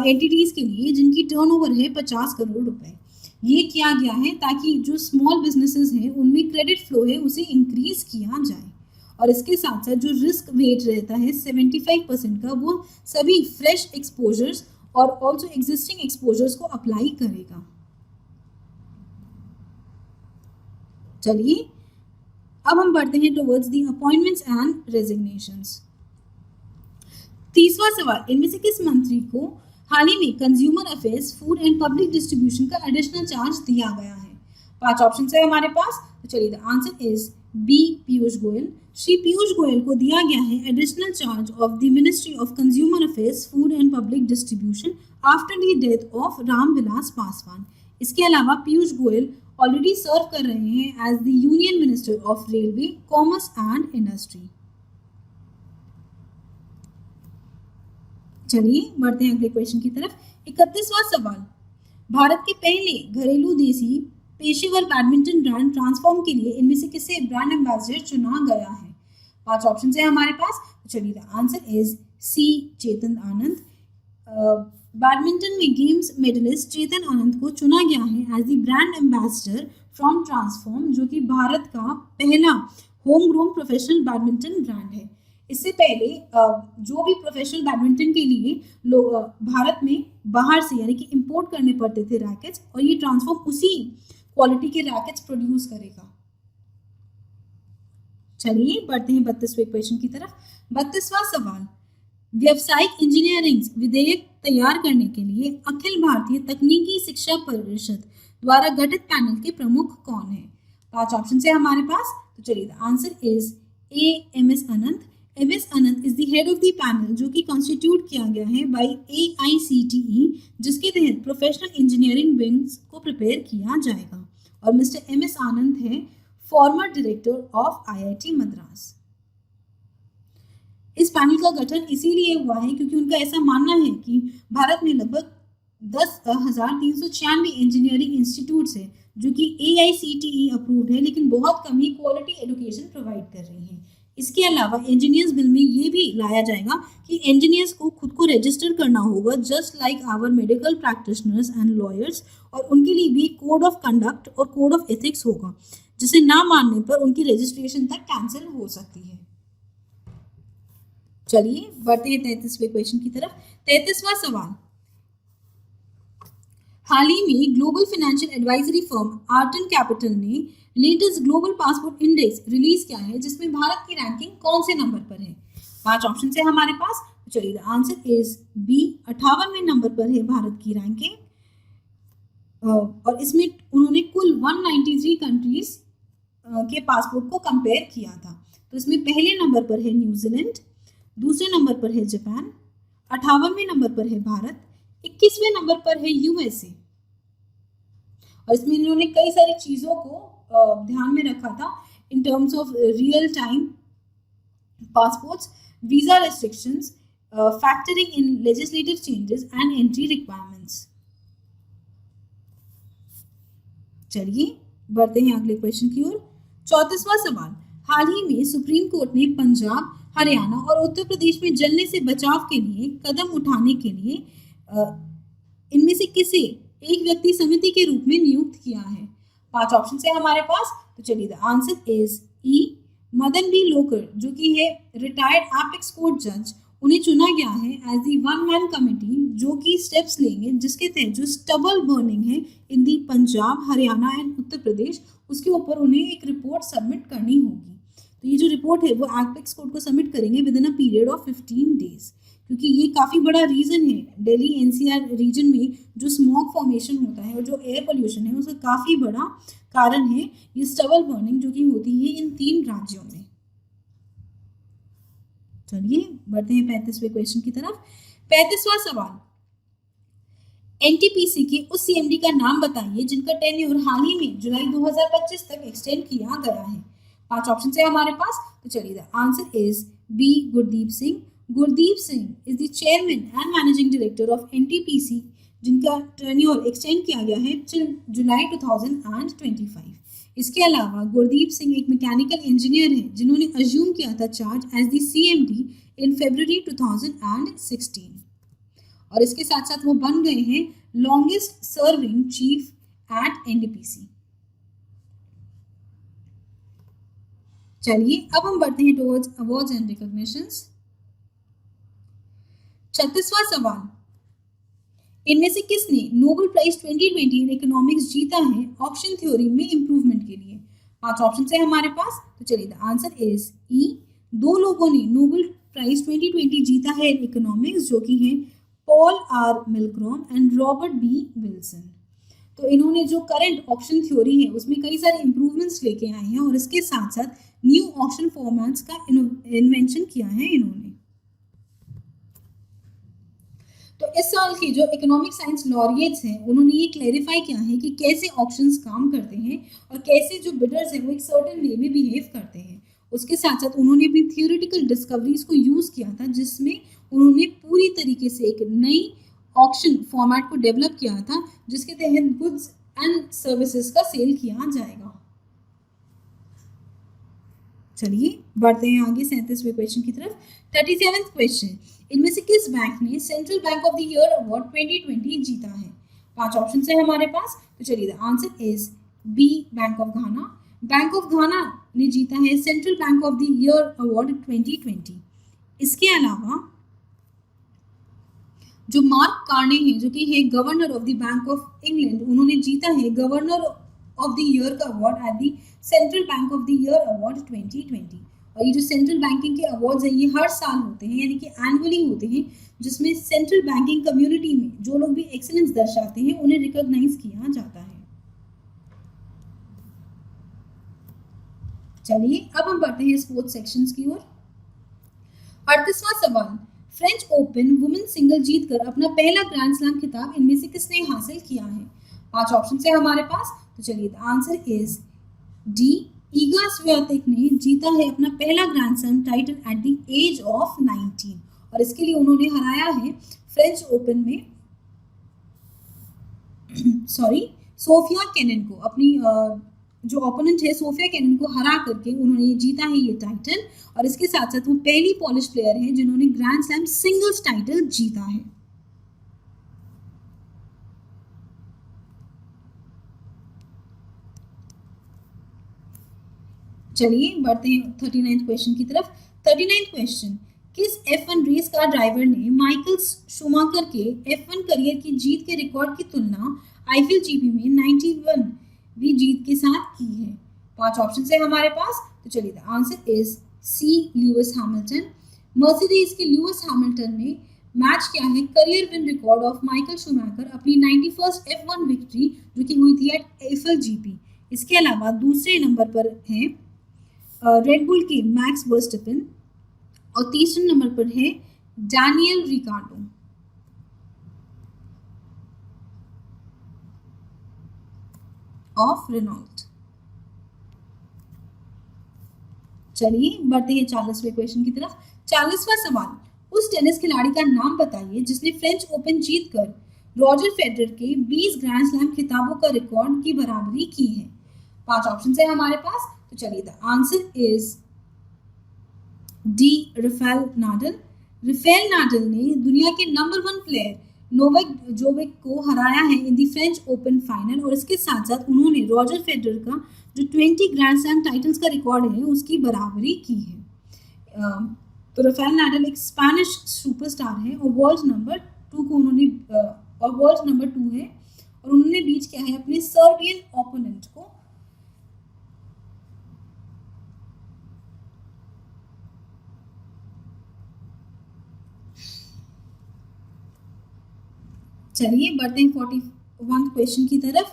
A: एंटिटीज के लिए जिनकी टर्नओवर है 50 करोड़ रुपए। ये किया गया है ताकि जो स्मॉल बिजनेसेस हैं उनमें क्रेडिट फ्लो है उसे इंक्रीज किया जाए। और इसके साथ साथ जो रिस्क वेट रहता है 75% का, वो सभी फ्रेश एक्सपोजर्स और ऑल्सो एग्जिस्टिंग एक्सपोजर्स को अप्लाई करेगा। चलिए अब हम बढ़ते हैं towards the appointments and resignations. 30वां सवाल, इनमें से किस मंत्री को हाल ही में consumer affairs, food and public distribution का एडिशनल चार्ज दिया गया है? 5 ऑप्शन है हमारे पास। तो चलिए the answer is B, Piyush Goyal. Shri Piyush Goyal को दिया गया है additional charge of the ministry of consumer affairs, food and public distribution after the death of Ramvilas Paswan. इसके अलावा पीयूष गोयल ऑलरेडी सर्व कर रहे हैं as the union minister of railway, commerce and industry. चलिए बढ़ते हैं अगले क्वेश्चन की तरफ। 31वां सवाल, भारत के पहले घरेलू देसी पेशेवर बैडमिंटन ब्रांड ट्रांसफॉर्म के लिए इनमें से किसे ब्रांड एम्बेसडर चुना गया है? 5 ऑप्शन है हमारे पास। चलिए the answer is C, Chetan Anand. Badminton में गेम्स मेडलिस्ट चेतन आनंद को चुना गया है as the brand ambassador from Transform, जो कि भारत का पहला home grown professional badminton brand है। इससे पहले जो भी प्रोफेशनल बैडमिंटन के लिए लोग भारत में बाहर से यानी कि इंपोर्ट करने पड़ते थे रैकेट्स, और ये ट्रांसफॉर्म उसी क्वालिटी के रैकेट्स प्रोड्यूस करेगा। चलिए बढ़ते हैं 32वें क्वेश्चन की तरफ। 32वां सवाल, व्यावसायिक इंजीनियरिंग विधेयक तैयार करने के लिए अखिल भारतीय तकनीकी शिक्षा परिषद द्वारा गठित पैनल के प्रमुख कौन है? 5 ऑप्शन है हमारे पास। तो चलिए the answer is A, MS Anant. MS Anant is the head of the panel जो कि कॉन्स्टिट्यूट किया गया है बाय एआईसीटीई, जिसके तहत प्रोफेशनल इंजीनियरिंग विंग्स को प्रिपेयर किया जाएगा। और मिस्टर एमएस आनंद है farmer director of IIT Madras. इस पैनल का गठन इसीलिए हुआ है क्योंकि उनका ऐसा मानना है कि भारत में लगभग 10,396 इंजीनियरिंग इंस्टीट्यूट्स है जो कि एआईसीटीई अप्रूव्ड है, लेकिन बहुत कम ही क्वालिटी एजुकेशन प्रोवाइड कर रही हैं। इसके अलावा इंजीनियर्स बिल में ये भी लाया जाएगा कि इंजीनियर्स को खुद को रजिस्टर करना होगा just like our medical practitioners and lawyers, और उनके लिए भी कोड ऑफ कंडक्ट और कोड ऑफ एथिक्स होगा, जिसे ना मानने पर उनकी रजिस्ट्रेशन तक कैंसिल हो सकती है। चलिए बढ़ते हैं 33वें क्वेश्चन की तरफ। 33वां सवाल, हाल ही में global financial advisory firm Arton capital ने latest global passport index release किया है, जिसमें भारत की रैंकिंग कौन से नंबर पर है? 5 ऑप्शन है हमारे पास। चलिए द आंसर इज बी, 58वें नंबर पर है भारत की रैंकिंग। और इसमें उन्होंने कुल 193 कंट्रीज के पासपोर्ट को कंपेयर किया था। तो इसमें पहले नंबर पर है न्यूजीलैंड, दूसरे नंबर पर है जापान, 58वें नंबर पर है भारत, 21वें नंबर पर है यूएसए। और इसमें इन्होंने कई सारी चीज़ों को ध्यान में रखा था in terms of real time passports, visa restrictions, factoring in legislative changes and entry requirements. चलिए बढ़ते हैं अगले क्वेश्चन की ओर। 34वां सवाल, हाल ही में सुप्रीम कोर्ट ने पंजाब, हरियाणा और उत्तर प्रदेश में जलने से बचाव के लिए कदम उठाने के लिए इनमें से किसे एक व्यक्ति समिति के रूप में नियुक्त किया है? 5 ऑप्शन है हमारे पास, तो चलिए the answer is E Madan B Lokur, जो कि है रिटायर्ड एपेक्स कोर्ट जज। उन्हें चुना गया है as the one man committee, जो कि स्टेप्स लेंगे जिसके तहत जो स्टबल बर्निंग है in the Punjab, Haryana and Uttar Pradesh, उसके ऊपर उन्हें एक रिपोर्ट सबमिट करनी होगी। तो ये जो रिपोर्ट है वो एपेक्स कोर्ट को सबमिट करेंगे with in a period of 15 days, क्योंकि ये काफ़ी बड़ा रीज़न है। दिल्ली एनसीआर रीजन में जो स्मॉग फॉर्मेशन होता है और जो एयर पोल्यूशन है उसका काफ़ी बड़ा कारण है ये स्टबल बर्निंग, जो कि होती है इन 3 राज्यों में। चलिए बढ़ते हैं 35वें क्वेश्चन की तरफ। 35वां सवाल, एनटीपीसी के उस सीएमडी का नाम बताइए जिनका टेन्योर हाल ही में जुलाई 2025 तक एक्सटेंड किया गया है। 5 ऑप्शन है हमारे पास, तो चलिए the answer is B Gurdeep Singh. Gurdeep Singh is the chairman and managing director of NTPC, जिनका टेन्योर एक्सटेंड किया गया है टिल जुलाई 2025। इसके अलावा गुरदीप सिंह एक मैकेनिकल इंजीनियर हैं जिन्होंने अज्यूम किया था charge as the CMD in February 2016, और इसके साथ साथ वो बन गए हैं longest serving chief at NTPC. चलिए अब हम बढ़ते हैं टुवर्ड्स अवार्ड्स एंड रिकॉग्निशंस। 36वां सवाल, इनमें से किसने नोबेल प्राइज 2020 इन इकोनॉमिक्स जीता है ऑप्शन थ्योरी में इंप्रूवमेंट के लिए? 5 ऑप्शन है हमारे पास, तो चलिए द आंसर इज ई। 2 लोगों ने नोबेल प्राइज 2020 जीता है इन इकोनॉमिक्स, जो कि हैं Paul R Milgrom and Robert B Wilson. तो इन्होंने जो करंट ऑप्शन थ्योरी है उसमें कई सारे इंप्रूवमेंट्स लेके आए हैं और इसके साथ साथ न्यू ऑप्शन फॉर्मेट्स का इन्वेंशन किया है इन्होंने। तो इस साल के जो इकोनॉमिक साइंस लॉरिएट्स हैं उन्होंने ये क्लैरिफाई किया है कि कैसे ऑप्शंस काम करते हैं और कैसे जो बिडर्स हैं वो एक सर्टेन वे में बिहेव करते हैं। उसके साथ साथ उन्होंने भी थियोरेटिकल डिस्कवरीज को यूज़ किया था, जिसमें उन्होंने पूरी तरीके से एक नई ऑक्शन फॉर्मेट को डेवलप किया था जिसके तहत गुड्स एंड सर्विसेज का सेल किया जाएगा। चलिए बढ़ते हैं आगे 37वें क्वेश्चन की तरफ। 37वां क्वेश्चन, इनमें से किस बैंक ने central bank of the year award 2020 जीता है? 5 ऑप्शन है हमारे पास, तो चलिए the answer is B bank of Ghana. Bank of Ghana ने जीता है central bank of the year award 2020। इसके अलावा जो मार्क कार्ने हैं, जो कि है governor of the bank of England, उन्होंने जीता है गवर्नर ऑफ द ईयर का award at the central bank of the year award 2020। और ये जो सेंट्रल बैंकिंग के अवार्ड्स हैं ये हर साल होते हैं, यानी कि एनुअली होते हैं, जिसमें सेंट्रल बैंकिंग कम्युनिटी में जो लोग भी एक्सीलेंस दर्शाते हैं उन्हें रिकॉग्नाइज किया जाता है। चलिए अब हम बढ़ते हैं स्पोर्ट्स सेक्शंस की ओर। 38वां सवाल, फ्रेंच ओपन वुमेन सिंगल जीतकर अपना पहला ग्रैंड स्लैम खिताब इनमें से किसने हासिल किया है? 5 ऑप्शन है हमारे पास, तो चलिए the answer is D. Iga Swiatek ने जीता है अपना पहला grand slam title at the age of 19, और इसके लिए उन्होंने हराया है फ्रेंच ओपन में सोफिया केनिन को, अपनी जो ओपोनेंट है सोफिया केनिन को हरा करके उन्होंने जीता है ये टाइटल। और इसके साथ साथ वो पहली पॉलिश प्लेयर है जिन्होंने ग्रैंड स्लैम सिंगल्स टाइटल जीता है। चलिए बढ़ते हैं 39th क्वेश्चन की तरफ। 39th क्वेश्चन, किस F1 रेस कार ड्राइवर ने माइकल शूमाकर के F1 करियर की जीत के रिकॉर्ड की तुलना आईफिल जीपी में 91वीं जीत के साथ की है? 5 ऑप्शन है हमारे पास, तो चलिए the answer is C Lewis Hamilton. Mercedes के ल्यूइस हैमिल्टन ने मैच किया है career win record of Michael Schumacher अपनी 91st F1 विक्ट्री, जो कि हुई थी एट आईफिल जीपी। इसके अलावा दूसरे नंबर पर है रेड बुल के मैक्स वर्स्टैपेन और तीसरे नंबर पर है डैनियल रिकार्डो। Of Renault. चलिए बढ़ते हैं 40वें क्वेश्चन की तरफ। 40वां सवाल, उस टेनिस खिलाड़ी का नाम बताइए जिसने फ्रेंच ओपन जीतकर रॉजर फेडरर के 20 ग्रैंड स्लैम खिताबों का रिकॉर्ड की बराबरी की है? 5 ऑप्शन है हमारे पास, तो चलिए the answer is D Rafael Nadal. Rafael Nadal ने दुनिया के नंबर 1 प्लेयर नोवाक जोकोविच को हराया है in the French open final, और इसके साथ साथ उन्होंने रॉजर फेडरर का जो 20 ग्रैंड स्लैम टाइटल्स का रिकॉर्ड है उसकी बराबरी की है। तो राफेल नाडल एक स्पेनिश सुपरस्टार है और वर्ल्ड नंबर 2 को उन्होंने और वर्ल्ड नंबर 2 है, और उन्होंने बीट किया है अपने सर्बियन ओपोनेंट को। चलिए बढ़ते हैं 41 क्वेश्चन की तरफ।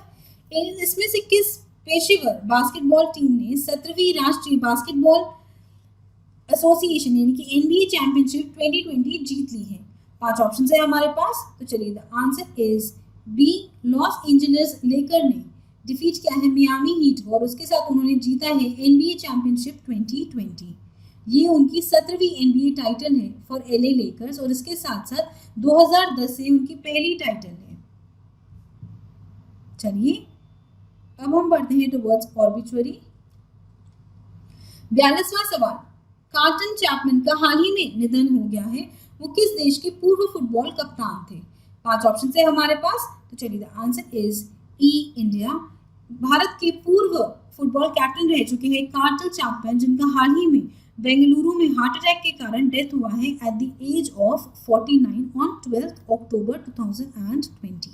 A: इसमें से किस पेशेवर बास्केटबॉल टीम ने 17वीं राष्ट्रीय बास्केटबॉल एसोसिएशन यानी कि एनबीए चैंपियनशिप 2020 जीत ली है? 5 ऑप्शन है हमारे पास, तो चलिए the answer is B Los Angeles Laker ने डिफीट किया है मियामी हीट को, और उसके साथ उन्होंने जीता है एनबीए चैंपियनशिप 2020। ये उनकी 17वीं एनबीए टाइटल है फॉर एलए लेकर्स, और इसके साथ साथ 2010 से उनकी पहली टाइटल है। चलिए अब हम बढ़ते हैं टुवर्ड्स ऑब्ituary। 42वां सवाल, कार्टन चैपमैन का हाल ही में निधन हो गया है, वो किस देश के पूर्व फुटबॉल कप्तान थे? 5 ऑप्शन है हमारे पास, तो चलिए the answer is E India. Bharat के पूर्व फुटबॉल कैप्टन रह चुके हैं कार्टन चैपमैन, जिनका हाल ही में बेंगलुरु में हार्ट अटैक के कारण डेथ हुआ है at the age of 49 on 12 October 2020।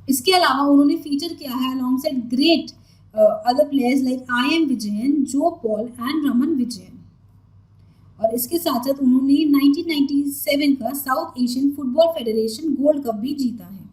A: इसके अलावा उन्होंने फीचर किया है alongside great other players like I M Vijayan, Jo Paul and Raman Vijayan, और इसके साथ साथ उन्होंने 1997 का south Asian football federation gold cup भी जीता है।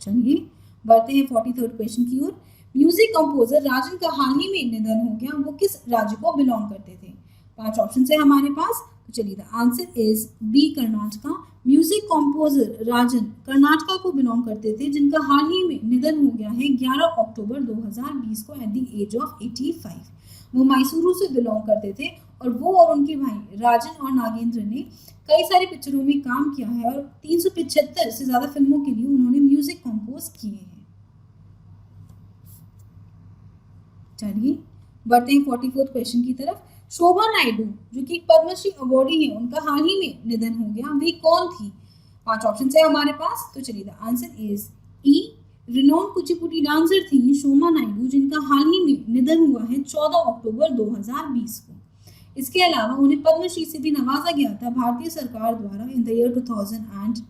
A: चलिए बढ़ते हैं 43rd क्वेश्चन की ओर। म्यूजिक कंपोजर राजन का हाल ही में निधन हो गया, वो किस राज्य को बिलोंग करते थे? 5 ऑप्शन है हमारे पास, तो चलिए the answer is B Karnataka. Music composer Rajan Karnataka को बिलोंग करते थे, जिनका हाल ही में निधन हो गया है 11 अक्टूबर 2020 को एट द एज ऑफ 85। वो मैसूरू से बिलोंग करते थे, और वो और उनके भाई राजन और नागेंद्र ने कई सारी पिक्चरों में काम किया है, और 375 से ज़्यादा फिल्मों के लिए उन्होंने म्यूजिक कंपोज किए हैं। चलिए बढ़ते हैं 44th क्वेश्चन की तरफ। शोभा नायडू जो कि पद्मश्री अवार्डी है, उनका हाल ही में निधन हो गया, वे कौन थी? 5 ऑप्शन है हमारे पास, तो चलिए the answer is E renowned Kuchipudi dancer थी शोभा नायडू, जिनका हाल ही में निधन हुआ है 14 अक्टूबर 2020 को। इसके अलावा उन्हें पद्मश्री से भी नवाजा गया था भारतीय सरकार द्वारा इन द ईयर 2001,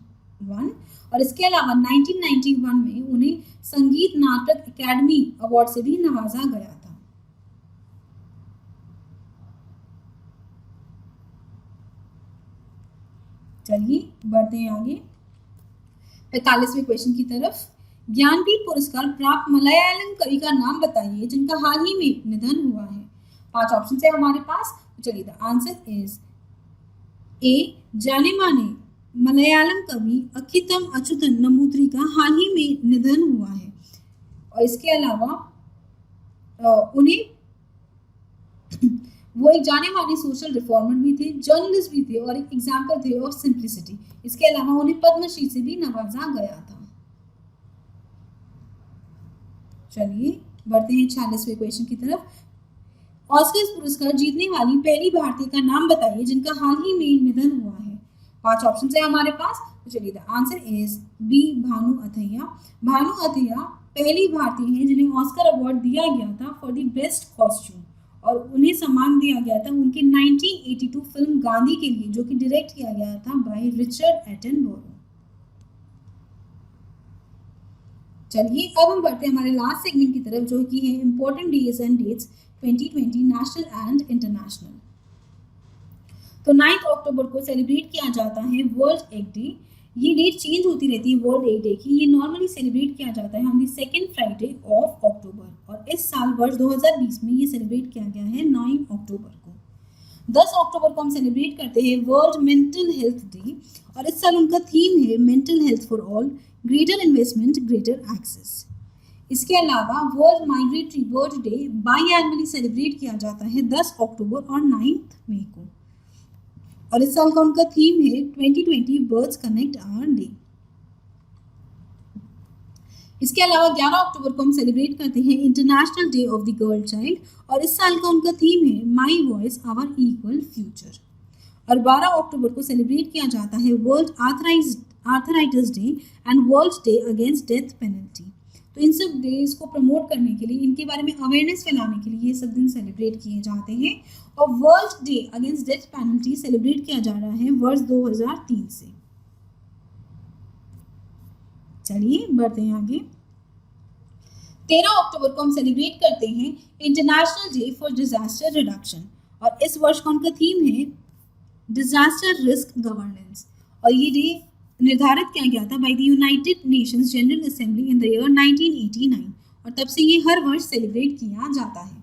A: और इसके अलावा 1991 में उन्हें संगीत नाटक अकेडमी अवार्ड से भी नवाजा गया था। चलिए बढ़ते हैं आगे 45वें क्वेश्चन की तरफ। ज्ञानपीठ पुरस्कार प्राप्त मलयालम कवि का नाम बताइए जिनका हाल ही में निधन हुआ है। 5 ऑप्शन है हमारे पास, तो चलिए द आंसर इज ए जाने माने मलयालम कवि अखितम अच्युतन नंबूतिरी का हाल ही में निधन हुआ है, और इसके अलावा उन्हें वो एक जाने माने सोशल रिफॉर्मर भी थे, जर्नलिस्ट भी थे, और एक एग्जाम्पल थे ऑफ सिंप्लिसिटी। इसके अलावा उन्हें पद्मश्री से भी नवाजा गया था। चलिए बढ़ते हैं 46वें क्वेश्चन की तरफ। ऑस्कर्स पुरस्कार जीतने वाली पहली भारतीय का नाम बताइए जिनका हाल ही में निधन हुआ है। 5 ऑप्शन है हमारे पास, तो चलिए the answer is B Bhanu Athaiya. Bhanu Athaiya पहली भारतीय हैं जिन्हें ऑस्कर अवार्ड दिया गया था फॉर द बेस्ट कॉस्ट्यूम, और उन्हें सम्मान दिया गया था उनकी 1982 फिल्म गांधी के लिए, जो कि डायरेक्ट किया गया था बाय रिचर्ड एटनबरो। चलिए अब हम बढ़ते हैं हमारे लास्ट सेगमेंट की तरफ, जो कि है important days and dates 2020 national and international. तो 9 अक्टूबर को सेलिब्रेट किया जाता है वर्ल्ड एग डे। ये डेट चेंज होती रहती है वर्ल्ड एग डे की। ये नॉर्मली सेलिब्रेट किया जाता है on the second Friday of October, और इस साल वर्ष 2020 में ये सेलिब्रेट किया गया है 9 अक्टूबर को। 10 अक्टूबर को हम सेलिब्रेट करते हैं वर्ल्ड मेंटल हेल्थ डे, और इस साल उनका थीम है mental health for all, greater investment, greater access. इसके अलावा world migratory bird day biannually celebrate किया जाता है 10 अक्टूबर और 9 मई को, और इस साल का उनका थीम है 2020 बर्ड्स कनेक्ट आवर डे। इसके अलावा 11 अक्टूबर को हम सेलिब्रेट करते हैं international day of the girl child, और इस साल का उनका थीम है my voice our equal future. और 12 अक्टूबर को सेलिब्रेट किया जाता है world arthritis day and world day against death penalty. तो इन सब डेज को प्रमोट करने के लिए, इनके बारे में अवेयरनेस फैलाने के लिए ये सब दिन सेलिब्रेट किए जाते हैं। और world day against death penalty celebrate किया जा रहा है वर्ष 2003 से। चलिए बढ़ते हैं आगे। 13 अक्टूबर को हम सेलिब्रेट करते हैं international day for disaster reduction, और इस वर्ष का उनका थीम है डिजास्टर रिस्क गवर्नेंस। और ये डे निर्धारित किया गया था by the United Nations general assembly in the year 1989, और तब से ये हर वर्ष सेलिब्रेट किया जाता है।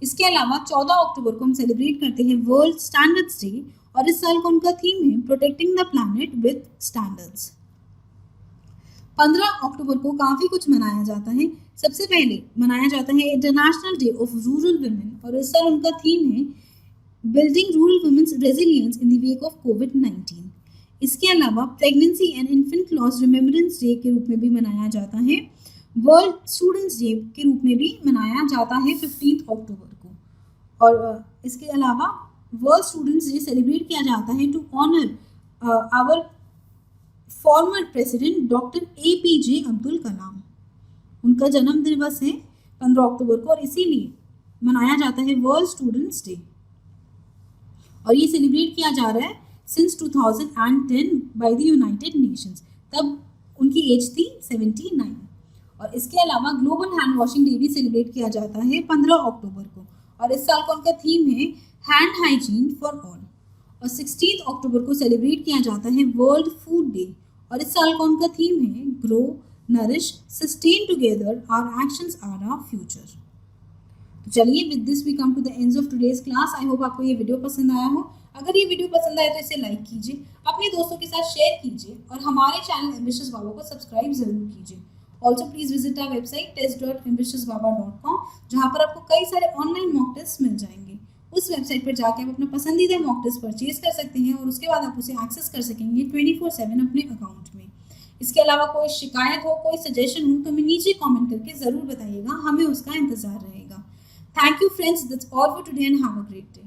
A: इसके अलावा 14 अक्टूबर को हम सेलिब्रेट करते हैं वर्ल्ड स्टैंडर्ड्स डे, और इस साल का उनका थीम है protecting the planet with standards. 15 अक्टूबर को काफ़ी कुछ मनाया जाता है। सबसे पहले मनाया जाता है international day of rural women, और इस साल उनका थीम है building rural women's resilience in the wake of कोविड-19। इसके अलावा pregnancy and infant loss remembrance day के रूप में भी मनाया जाता है। वर्ल्ड स्टूडेंट्स डे के रूप में भी मनाया जाता है 15 अक्टूबर को। और इसके अलावा वर्ल्ड स्टूडेंट्स डे सेलिब्रेट किया जाता है to honour our former president doctor APJ Abdul Kalam. उनका जन्म दिवस है 15 अक्टूबर को, और इसीलिए मनाया जाता है वर्ल्ड स्टूडेंट्स डे। और ये सेलिब्रेट किया जा रहा है since 2010 by the United Nations. तब उनकी एज थी 79। और इसके अलावा ग्लोबल हैंड वॉशिंग डे भी सेलिब्रेट किया जाता है 15 अक्टूबर को, और इस साल का उनका थीम है हैंड हाइजीन फॉर ऑल। और 16 अक्टूबर को सेलिब्रेट किया जाता है वर्ल्ड फूड डे, और इस साल का उनका थीम है grow nourish sustain together our actions are our future. तो चलिए with this we come to the end of today's class. I hope आपको ये वीडियो पसंद आया हो। अगर ये वीडियो पसंद आए तो इसे लाइक कीजिए, अपने दोस्तों के साथ शेयर कीजिए, और हमारे चैनल एम्बिशियस बाबा को सब्सक्राइब जरूर कीजिए। Also please visit our website test.ambitiousbaba.com, जहाँ पर आपको कई सारे ऑनलाइन मॉक टेस्ट मिल जाएंगे। उस वेबसाइट पर जाके आप अपना पसंदीदा मॉक टेस्ट परचेज कर सकते हैं, और उसके बाद आप उसे एक्सेस कर सकेंगे 24/7 अपने अकाउंट में। इसके अलावा कोई शिकायत हो, कोई सजेशन हो, तो हमें नीचे कमेंट करके ज़रूर बताइएगा, हमें उसका इंतजार रहेगा। Thank you friends, that's all for today and have a great day.